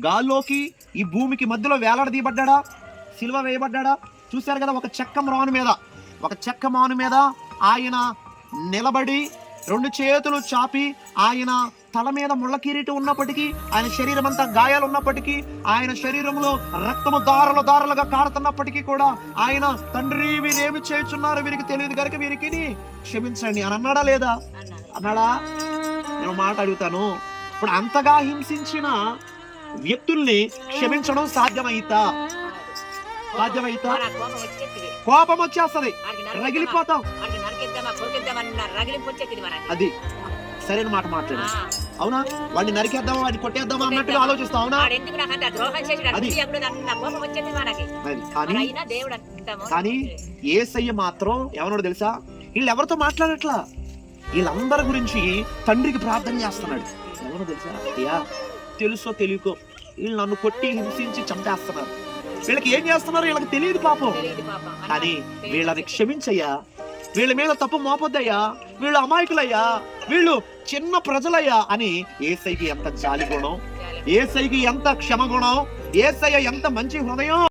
గాల్లోకి ఈ భూమికి మధ్యలో వేలాడదీయబడ్డా, సిలువ వేయబడ్డా. చూశారు కదా, ఒక చెక్క మాను మీద ఆయన నిలబడి 2 చేతులు చాపి, ఆయన తల మీద ముళ్ళ కిరీటం ఉన్నప్పటికీ, ఆయన శరీరం అంతా గాయాలు ఉన్నప్పటికీ, ఆయన శరీరంలో రక్తము దారలుగా కారుతున్నప్పటికీ కూడా ఆయన తండ్రి వీరేమి చేయుచున్నారు వీరికి తెలియదు కనుక వీరికి క్షమించండి అని అన్నాడా లేదా? అన్నాడా? నేను మాట అడుగుతాను, ఇప్పుడు అంతగా హింసించిన వ్యక్తుల్ని క్షమించడం సాధ్యమైతా? కోపం వచ్చేస్తది, రగిలిపోతాం. అది సరైన మాట మాట్లాడు. అవునా? వాడిని నరికేద్దామా, వాడిని కొట్టేద్దామా అన్నట్టుగా ఆలోచిస్తాం. అవునా? కానీ యేసయ్య మాత్రం ఏమన్నాడు తెలుసా? వీళ్ళు ఎవరితో మాట్లాడట్లా, వీళ్ళందరి గురించి తండ్రికి ప్రార్థన చేస్తున్నాడు. ఎవరో తెలుసా? అయ్యా, తెలుసో తెలియకో వీళ్ళు నన్ను కొట్టి హింసించి చంపేస్తున్నారు. వీళ్ళకి ఏం చేస్తున్నారు వీళ్ళకి తెలియదు పాపం. కానీ వీళ్ళని క్షమించయ్యా, వీళ్ళ మీద తప్పు మోపొద్దయ్యా, వీళ్ళు అమాయకులయ్యా, వీళ్ళు చిన్న ప్రజలయ్యా అని యేసయ్యకి ఎంత జాలి గుణం, యేసయ్యకి ఎంత క్షమ గుణం, యేసయ్య ఎంత మంచి హృదయం.